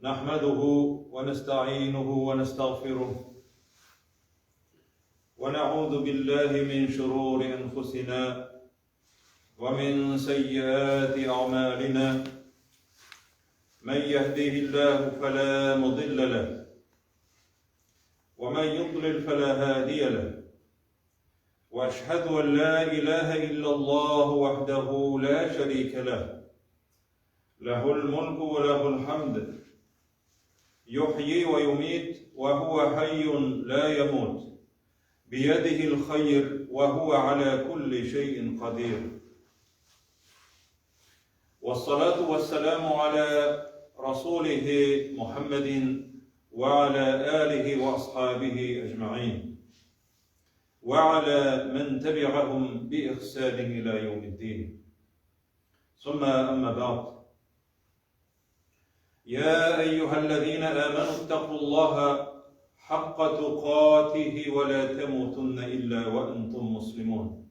نحمده ونستعينه ونستغفره ونعوذ بالله من شرور أنفسنا ومن سيئات أعمالنا من يهده الله فلا مضل له ومن يضلل فلا هادي له وأشهد أن لا إله إلا الله وحده لا شريك له له الملك وله الحمد يحيي ويميت وهو حي لا يموت بيده الخير وهو على كل شيء قدير والصلاة والسلام على رسوله محمد وعلى آله وأصحابه أجمعين وعلى من تبعهم بإحسان إلى يوم الدين ثم أما بعد يا أيها الذين آمنوا اتقوا الله حق تقاته ولا تموتن إلا وأنتم مسلمون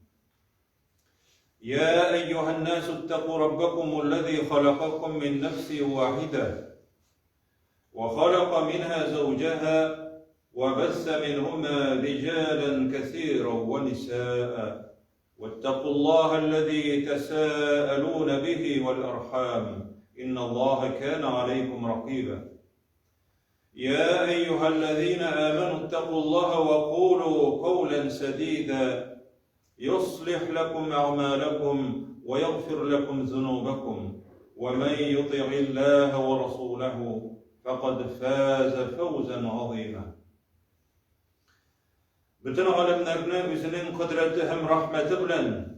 يا أيها الناس اتقوا ربكم الذي خلقكم من نفس واحدة وخلق منها زوجها وبث منهما رجالا كثيرا ونساء واتقوا الله الذي تساءلون به والأرحام إن الله كان عليكم رقيبا يا أيها الذين آمنوا اتقوا الله وقولوا قولا سديدا يصلح لكم أعمالكم ويغفر لكم ذنوبكم ومن يطع الله ورسوله فقد فاز فوزا عظيما Bütün alemlerini özünün kudreti hem rahmeti bilen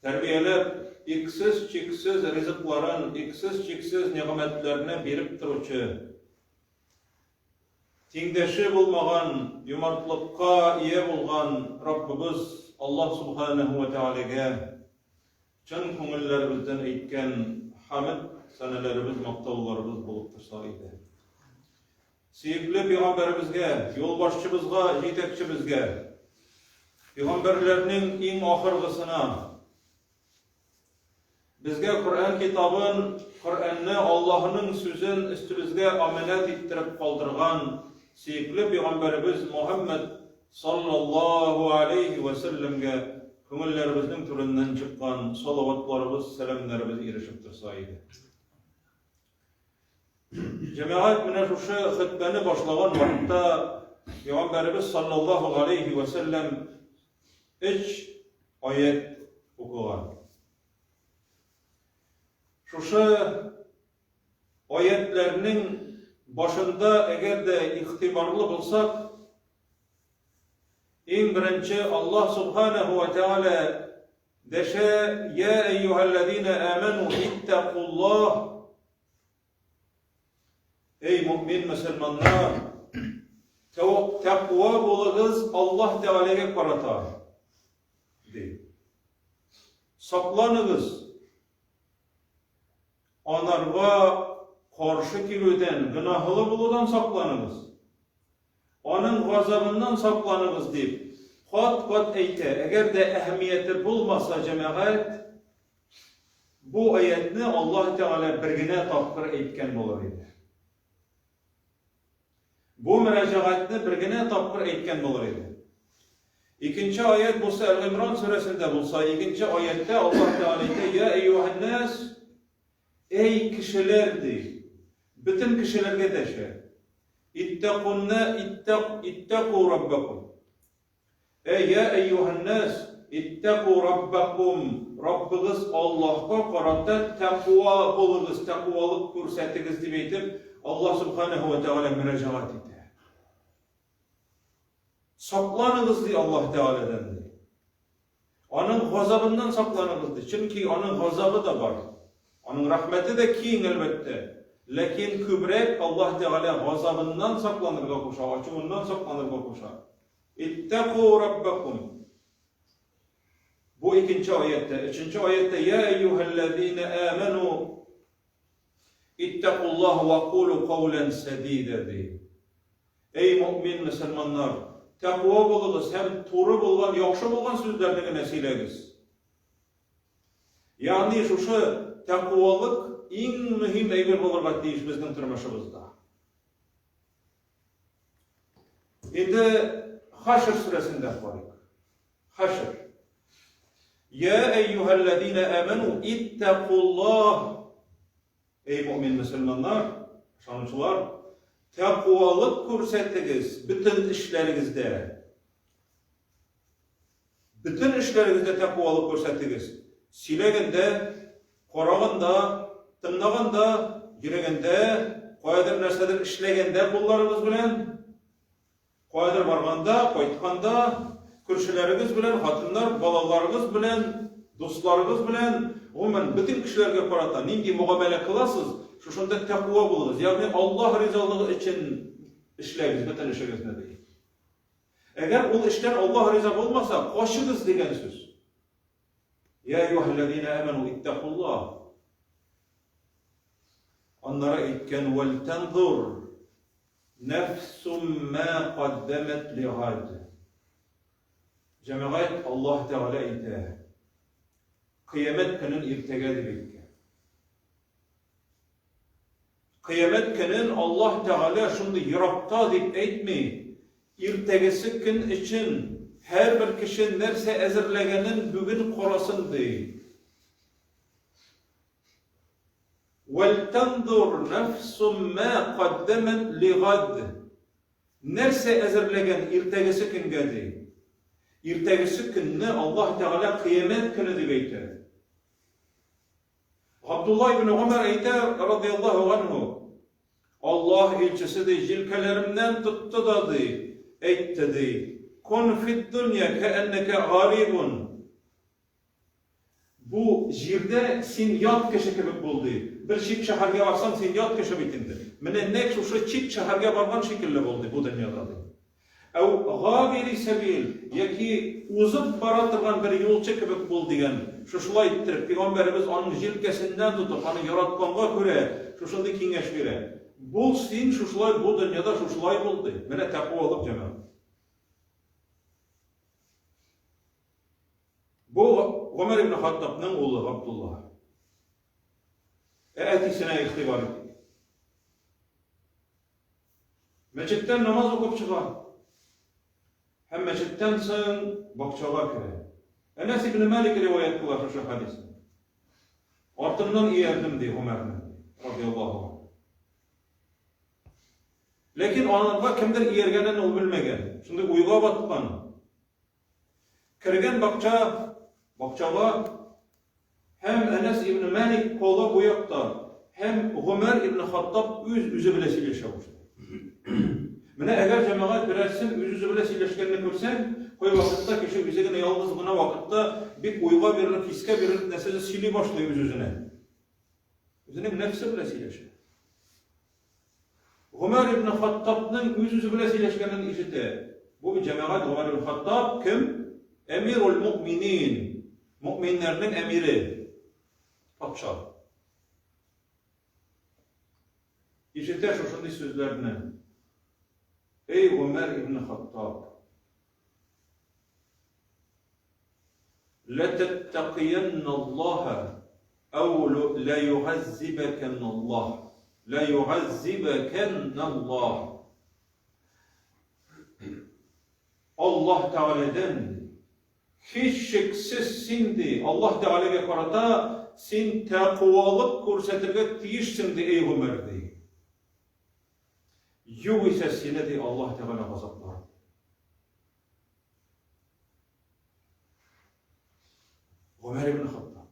terbiyelep iksiz çiksiz rızıkların, iksiz çiksiz nimetlerini berip turuvchi, tengdeşi bulmagan, yumartlıkka iye bulgan Rabbimiz Allah Subhanahu ve Teala'ga çın köngüllerimizden aytgan hamd sanalarımız, maqtavlarımız bulup tursa idi. Sevgili Peygamberimizge, yolbaşçımızga, yetekçimizge, Peygamberlerinin en ahırgısına, bizge Kur'an kitabın, Kur'an'ı Allah'ın sözün üstümüzge amenet ettirip kaldırgan sevgili Peygamberimiz Muhammed sallallahu aleyhi ve sellemge köngüllerimizin türünden çıkan salavatlarımız, selamlarımız erişip tursaydı. Cemaat mine şu hutbeni başlagan vakitte Peygamberimiz sallallahu aleyhi ve sellem 3 ayet okugan. Şu ayetlerinin başında eğer de ihtibarlı bulsak, en birinci Allah Subhanahu ve Teala deşe ya eyyühellezine amenu ittakullah. Ey mümin Müslümanlar, takva bulunuz Allah Teala'ya karata. Saklanınız. Onarga karşı kilüden, günahlı buludan saklanınız. Onun gazabından saklanınız deyip, kat eyte, eğer de ehemmiyeti bulmasa cemaat, bu ayetini Allah Teala birgine tapkır eytken olur idi. Bu müracaatni birgine tapkır eytken olur idi. İkinci ayet Musa El-İmran suresinde bulsa, ikinci ayette Allah Teala ya eyyuhannas, ey kişiler değil, bütün kişilerge deşe, ittaqu rabbakum. Ey ya eyyuhannas, ittaqu rabbakum. Rabbiniz Allah'a karata takva bulunuz, takvalık görsetiniz deyip eytip, Allah Subhanahu ve Teala müracaat etti. Saklanınız diye Allah Teala'dan diye. Onun gazabından saklanınız diye. Çünkü onun gazabı da var. Onun rahmeti de kiyin elbette. Lakin kübrek Allah Teala gazabından saklanırga koşar, açığından saklanırga koşar. İttakû rabbakum. Bu ikinci ayette. Üçüncü ayette ya eyyühellezine amenu ittakullah ve kulu kavlen sedide diye. Ey mümin Müslümanlar, takva bulunuz, hem doğru bulgan, yakşı bulgan sözlerine nesillegiz. Yani şu takvalık en mühim bir bulurga tiyiş bizning turmuşybızda. Endi Haşr suresinde koyuk. Haşr. Ya eyyühellezine amenu ittakullah. Ey mümin Müslümanlar, şançılar, takvalık ko'rsatdingiz bütün işlerinizde. Bütün işlerinizde takvalık ko'rsatdingiz. Silegende, qaraganda, tingleganda, yüregende, qaydir narsadir işlegende kullarınız bilen, qaydir barganda, qaytkanda, kürsüleriniz bilen, hatınlar, balalarınız bilen, dostlarınız bilen, umuman bütün kişilerge qarata nindi muamele kılasız, şuşunda takva bulunuz. Yani Allah rizalığı için işleyiz, bütün işiniz ne değil. Eğer o işten Allah riza olmasa, koşunuz degen söz. Ya eyyühellezine amenu ittakullah. Onlara aytgan vel tanzur nefsum ma qaddemet li gad. Cemaat Allah Teala aytadi. Kıyamet günün irtega debekki. Kıyamet günün Allah Teala şunday yirakta deb aytmay. Irtegesi gün için her bir kişi nerse ezirlegenin bugün korasın deyil. وَلْتَنْظُرْ نَفْسٌ مَا قَدَّمَتْ لِغَدٍ. Nerse ezirlegen irtegesi günge deyil. İrtegesi gününü Allah Teala kıyamet günü deyip eytir. Abdullah ibn Ömer eyter radıyallahu anhu. Allah elçisi de jilkelerimden tuttu da deyil. Eytti deyil. Kun fid dünya keenneke garibun. Bu jirde sin yat kişi gibi buldu. Bir çift şaharga baksan sin yat kişi bitindi. Mene nek şu çift şaharga bargan şekilde buldu bu dünyada. Ev gabiri sebil, yaki uzun baratırgan bir yolcu gibi bul degen. Şuşulay ettirip, Peygamberimiz onun jilkesinden tutup, onu yaratkanğa göre, şuşulda kengeş bire. Bul sin şuşulay bu dünyada şuşulay buldu. Mene takvalık cemaat. Bu Ömer ibn Hattab'nın oğlu Abdullah. Etisine ihtibar etti. Meçitten namaz okup çıkar. Hem meçitten soň bakçaga kirer. Enes ibn Malik rivayet kılar şu hadisni. Ortından iyerdim diye Ömer'den radıyallahu anh. Lekin onunla kimdir iyergenen ol bilmegen. Şimdi uyga batkan. Kirgen bakçaga hem Enes ibn Malik kola buyakta hem Ömer ibn Hattab yüzü bile sileşemişti. Mene eğer cemaat birersin yüzü bile sileşkenini görsen, koy vakitte kişi yüzüne yalnız buna vakitte bir uyga verilip, fiske verilip nesini sili başlıyor yüzüne. Yüzünün nefsi bile sileşir. Ömer ibn Hattab'nın yüzü bile sileşkenini işitti. Bu bir cemaat Ömer ibn Hattab kim? Emirul mu'minin. Müminlerin emiri. Padşah. İşitte şuşunday sözlerini. Ey Ömer ibn Hattab. لَتَتَّقِيَنَّ اللّٰهَ اَوْ لَيُعَذِّبَكَنَّ اللّٰهِ لَيُعَذِّبَكَنَّ اللّٰهِ. Allah Teala'dan hiç şeksiz sindi. Allah Teala'ya karata sin takvalık ko'rsatirga tiyishsindi ey Ömer dey. Yo'q esa seni dey Allah Teala g'azablar. Ömer ibn Hattab.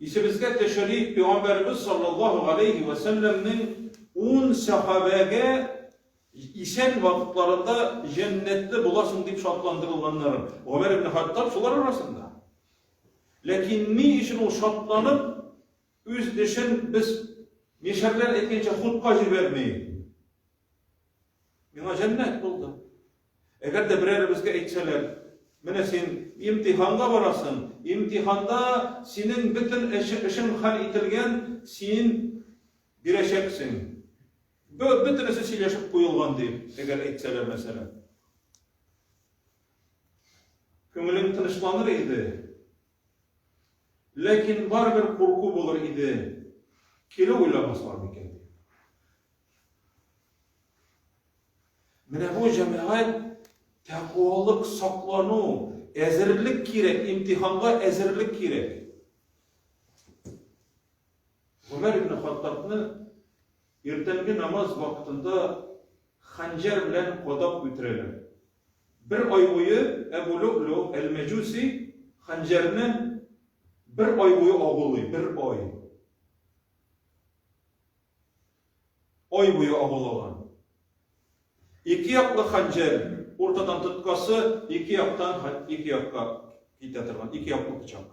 İşimizge teşerif Peygamberimiz sallallahu aleyhi ve sellem'nin 10 sahabege İsen vakitlarında cennette bulasın deyip şartlandırılanların. Ömer ibn Hattab şular arasında. Lakin ni işin o şartlanıp üz dişin biz meşerler etkince hutbacı vermeyin. Bana cennet buldu. Eğer de birer bizge etseler, mene sen imtihanda varasın. İmtihanda senin bütün işin hal itilgen, sen bireşeksin. Bütünüsü sileşip koyulgan deyip, eğer etseler mesela. Köngülün tınışlanır idi. Lakin var bir korku bulur idi. Kili uylaması var mı kendi? Mine bu cemaat takvalık, saklanu, ezirlik kirek, imtihanga ezirlik kirek. Ömer ibn Hattab'ını ertengi namaz vaktinde hancer bilen kodap ütüreler. Bir ay boyu Ebu Lu'lu el-Mecusi hancerini bir ay boyu ağılıyor, bir ay. Ay boyu ağılagan. İki yaklı hancer, ortadan tutkası, iki yaktan iki yakka gitettirgan, iki yaklı bıçak.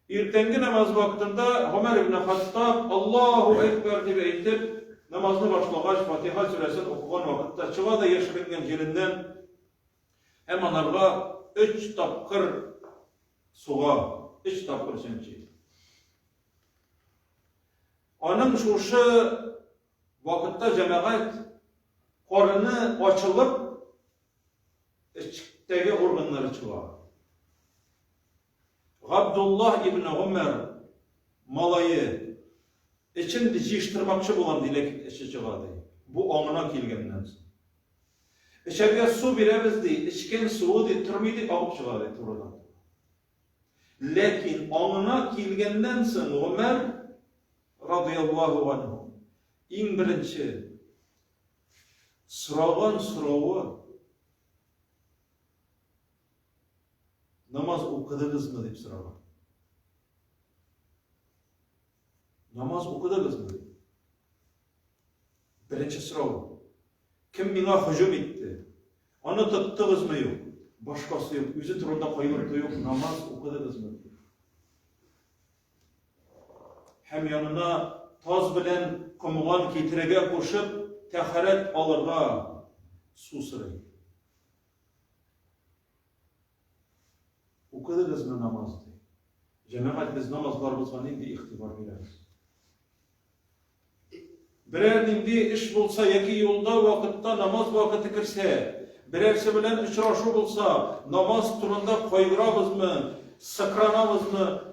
Ertengi namaz vaktında Ömer ibn Hattab Allahu Ekber diye eytip namazını başlagaç Fatiha suresini okugan vakitte çığa da yaşırıngan jerinden hem anarga 3 tapkır suğa, 3 tapkır sençi. Onun şuşu vakitte cemaat qorını açılıp içteki organları çığa. Abdullah ibn Ömer malayı içinde jiştirmakçı bolan dilek içi çıgadı. Bu oňuna kelgenden soň. İçerge su biremiz deyip, içken suyu deyip, türmeydi alıp çıgadı turadan. Lekin oňuna kelgenden soň Ömer radıyallahu anhu iň birinçi sıragan sırağı namaz okudunuz mu deyip sıragan. Namaz okudunuz mu deyip. Birinci sırağı. Kim bana hücum etti? Onu tuttunuz mu yok? Başkası yok. Yüzü turunda koyulurdu yok. Namaz okudunuz mu deyip. Hem yanına taz bilen kumgan kitirege koşup teharet alırga su sırayı. Okudunuz mu namaz deyip. Cemaat biz namazlarımızga neydi ihtibar veririz. Birer nindi iş bulsa, yaki yolda vakitte namaz vakiti kirse, birersi bilen uçraşu bulsa, namaz turunda koygurabız mı, sıkranabız mı,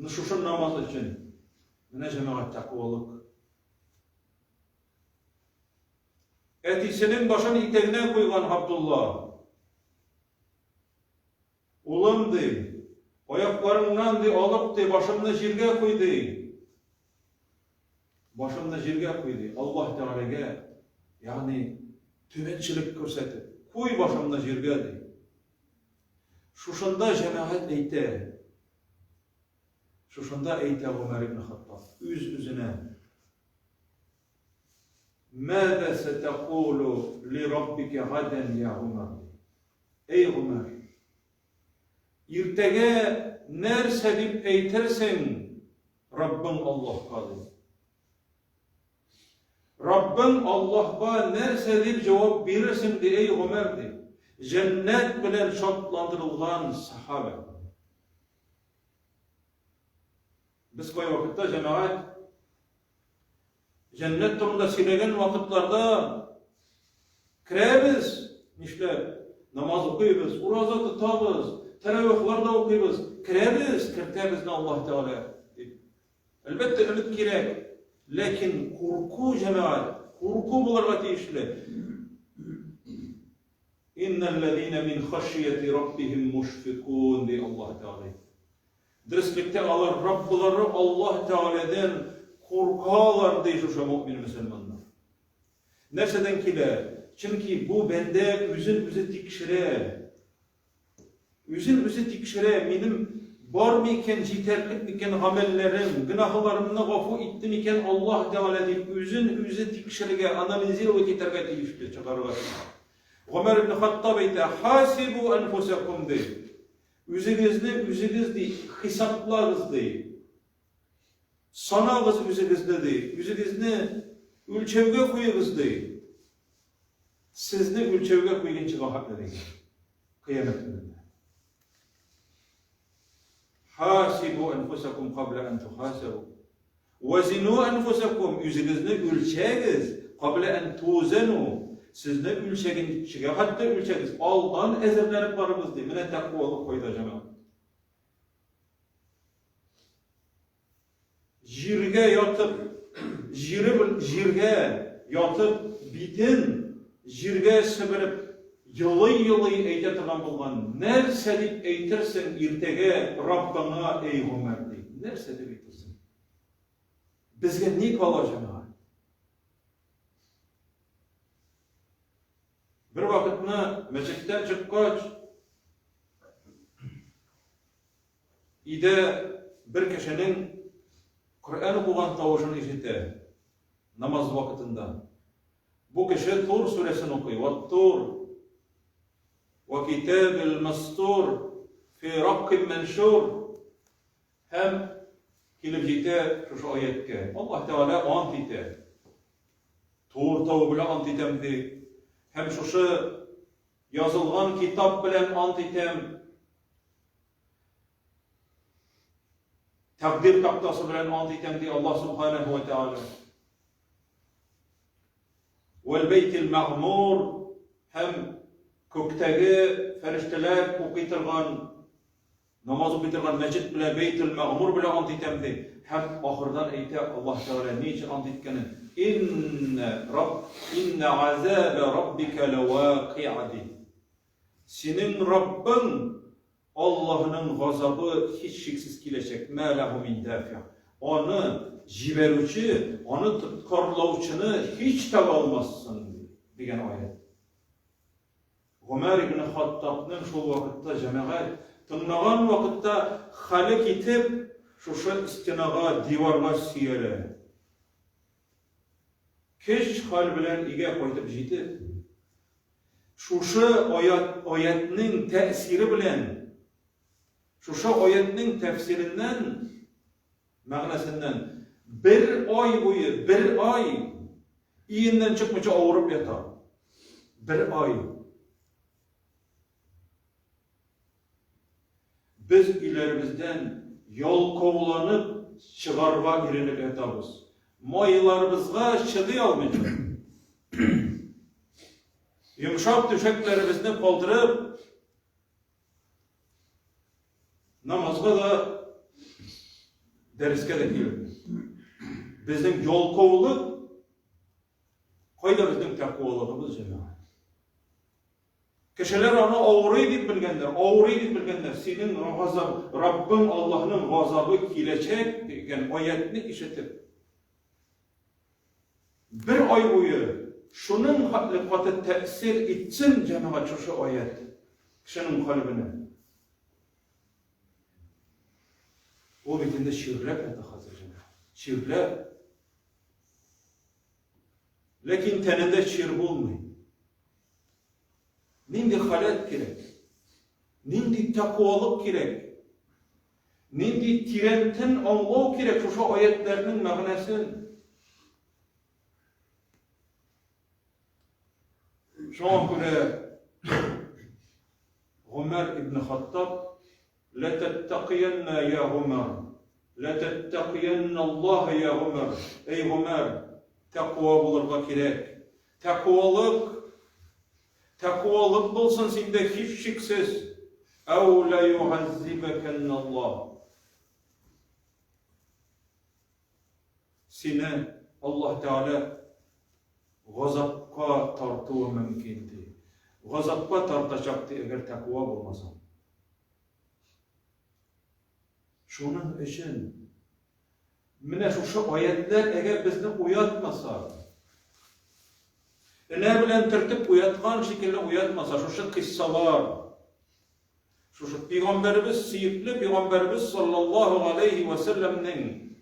şuşun namaz için. Mine cemaat takvalık. Etisinin başını iteğine koygan Abdullah. Ulan dey, ayaklarından dey, alıp dey, başımda jirge koy dey. Başımda jirge koy dey. Allah Teala'ga, yani tübençilik görsetip, koy başımda jirge dey. Şuşunda cemaat eyte. Şuşunda eyte Ömer ibn Hattab. Üzüne. ماذا ستقول لربك غدا يا عمر? Ey Ömer, ertege nerse dip eytersen Rabbin Allah'a de. Rabbin Allah'a nerse dip cevap verirsin de ey Ömer de. Cennet bilen şartlandırılgan sahabe. Biz koy vakitte cemaat cennet turunda silegen vakitlarda kirebiz, işte namaz okuyubuz, uraza tutabız, teravihlarda okuyubuz, kirtebiz Allah Teala. Elbette ümit kirek, lekin korku cemaat, korku bularga tiyişli. İnnellezîne min haşiyeti rabbihim muşfikûn diye Allah Teala. Dirslikte alır Rabbuları Allah Teala'dan korkalar diye şu mümin Müslümanlar. Nereden kile? Çünkü bu bende üzün tikşire. Üzün tikşire benim var mı iken, citerlik mi iken amellerim, günahlarımla gafu ettim iken Allah Teala deyip üzün tikşirge, analizi ve getirge deyip çıkarga. Ömer ibn Hattab eyte, hasibu enfusakum deyip. Üzünüz deyip, hesaplarız deyip. Sanağız üzünüzde deyip, üzünüzünü ülçevge koyuyoruz deyip. Sizni ülçevge koyun çıkan haklı deyip. Kıyamet gününde. Hasibu enfusakum qabla en tuhasabu. Vezinu enfusakum, üzünüzünü ülçegiz. Qabla en tuzenu. Sizni ülçegin çıkan, hatta ülçegiz. Aldan ezerlenip varımız deyip. Mine takvalık koyda cemaat. jirge yatıp, jirge yatıp, bitin jirge sibirip, yılı eyte tılan bulgan, nerse dip eytirsin irtege Rabbana ey Ömer deyip, nerse dip eytirsin. Bizge ne kalacağına? Bir vakitni meçitten çıkkaç, ide bir kişinin Kur'an okugan tavuşunu işitti namaz vakitinde. Bu kişi Tur suresini okuyor. Vat-Tur ve kitabil mastur fi rakkim menşur. Hem kilip jite şu ayetke. Allah Teala ant ite. Tur tavu bile ant itemdi. Hem şu yazılgan kitap bilen ant item. Takdir taktası bilen ant item di Allah Subhanahu ve Teala. Vel beytil ma'mur hem köktegi ferişteler okuyturgan namaz okuyturgan mecid bile beytil ma'mur bile ant itemdi. Hem ahırdan eyte Allah Teala niçin ant itkeni? İnne azabe rabbike levaqi'adi. Senin Rabbin Allah'ın gazabı hiç şeksiz gelecek. Mâ lehu min dâfi'. Onu jiberuvchi, onu tutkorlovchini hiç tabi olmazsın degan ayet. Ömer ibn Hattab'nın şu vakitte cemaat tınlagan vakitte hali kitip şu istinaga divarga siyere. Keş hal bilen ige koydup jitip şu ayetinin tesiri bilen şu ayetinin tefsirinden mağnasından bir ay boyu, bir ay iyinden çıkmışa ağırıp yatar. Bir ay. Biz ilerimizden yol kovulanıp çıgarva irinip yatabız. Mayılarımızga çıdı almayacak. Yumuşak düşeklerimizni kaldırıp namazga da deriske de geliyor. Bizim yol kovuluk, koyda bizim takvalığımız cemaat. Kişiler onu ağrı edip bilgenler, senin Rabbin Allah'ın gazabı gelecek degan ayetini işitip, bir ay boyu şunun hakikati tesir etsin cemaat şu ayet, kişinin kalbine. O bitinde şiirlep etti hazırcına. Şiirlep. Lakin teninde şiir bulmuyor. Nindi halet gerek. Nindi takvalık gerek. Nindi tirentin anlav gerek şu ayetlerinin mağnasını. Şu an göre Ömer ibn Hattab La tetteqiyenna ya Ömer. La tetteqiyenna Allah ya Ömer. Ey Ömer, takva bulurga gerek. Takvalık bulsun sende hiç şeksiz. Ev la yuazzibekenna Allah. Seni Allah Teala gazapka tartığı mümkündü. Gazapka tartacaktı eğer takva bulmasa. Şunun için mine şu ayetler eğer bizni uyatmasa, ne bilen tertip uyatgan şekilde uyatmasa, şu kıssalar, şu Peygamberimiz, siyikli Peygamberimiz sallallahu aleyhi ve sellem'nin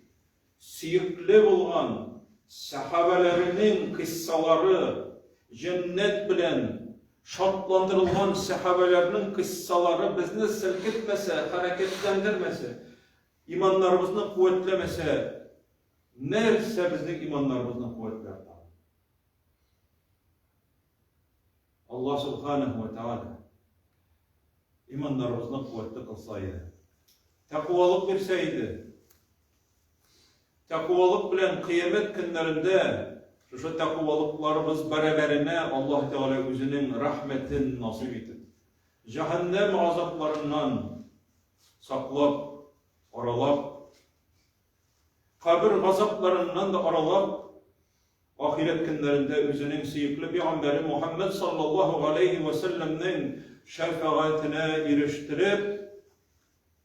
siyikli bulgan sahabelerinin kıssaları, cennet bilen şartlandırılan sahabelerinin kıssaları bizni silkitmese, hareketlendirmese, imanlarımızı kuvvetlemese, nerse bizning imanlarımızı kuvvetlerdi. Allah Subhanahu ve Teala imanlarımızı kuvvetli kılsaydı, takvalık verseydi, takvalık bilen kıyamet günlerinde şu takvalıklarımız beraberine Allah Teala özünün rahmetin nasip edip, cehennem azaplarından saklap, aralap, kabir gazaplarından da aralap, ahiret günlerinde özünün sıyıklı Peygamberi Muhammed sallallahu aleyhi ve sellem'nin şefaatine eriştirip,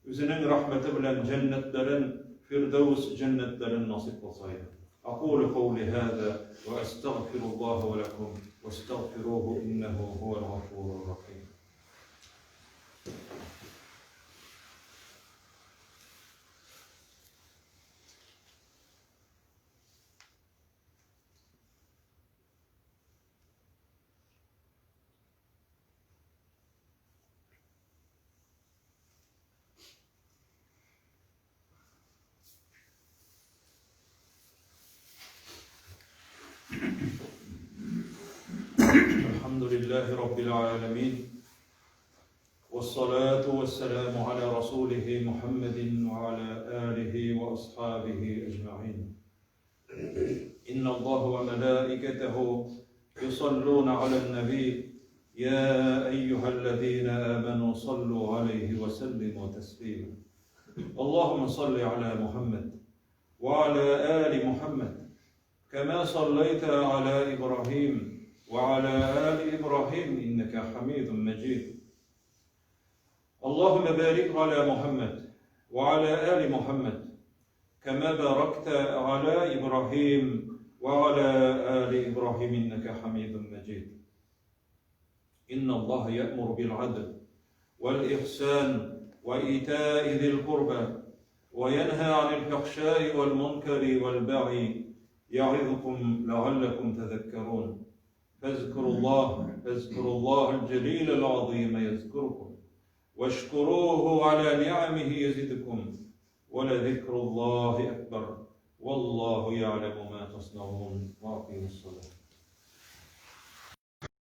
özünün rahmeti bilen cennetlerin, Firdevs cennetlerin nasip olsaydı. أقول قولي هذا وأستغفر الله ولكم واستغفروه إنه هو الغفور الرحيم. الحمد لله رب العالمين والصلاة والسلام على رسوله محمد وعلى آله وأصحابه أجمعين. إن الله وملائكته يصلون على النبي يا أيها الذين آمنوا صلوا عليه وسلموا تسليما. اللهم صل على محمد وعلى آل محمد كما صليت على إبراهيم وعلى آل إبراهيم إنك حميد مجيد. اللهم بارك على محمد وعلى آل محمد كما باركت على إبراهيم وعلى آل إبراهيم إنك حميد مجيد. إن الله يأمر بالعدل والإحسان وإيتاء ذي القربى وينهى عن الفحشاء والمنكر والبغي يعظكم لعلكم تذكرون. فاذكروا الله الجليل العظيم يذكركم واشكروه على نعمه يزدكم ولذكر الله أكبر والله يعلم ما تصنعون. وأقيموا الصلاة.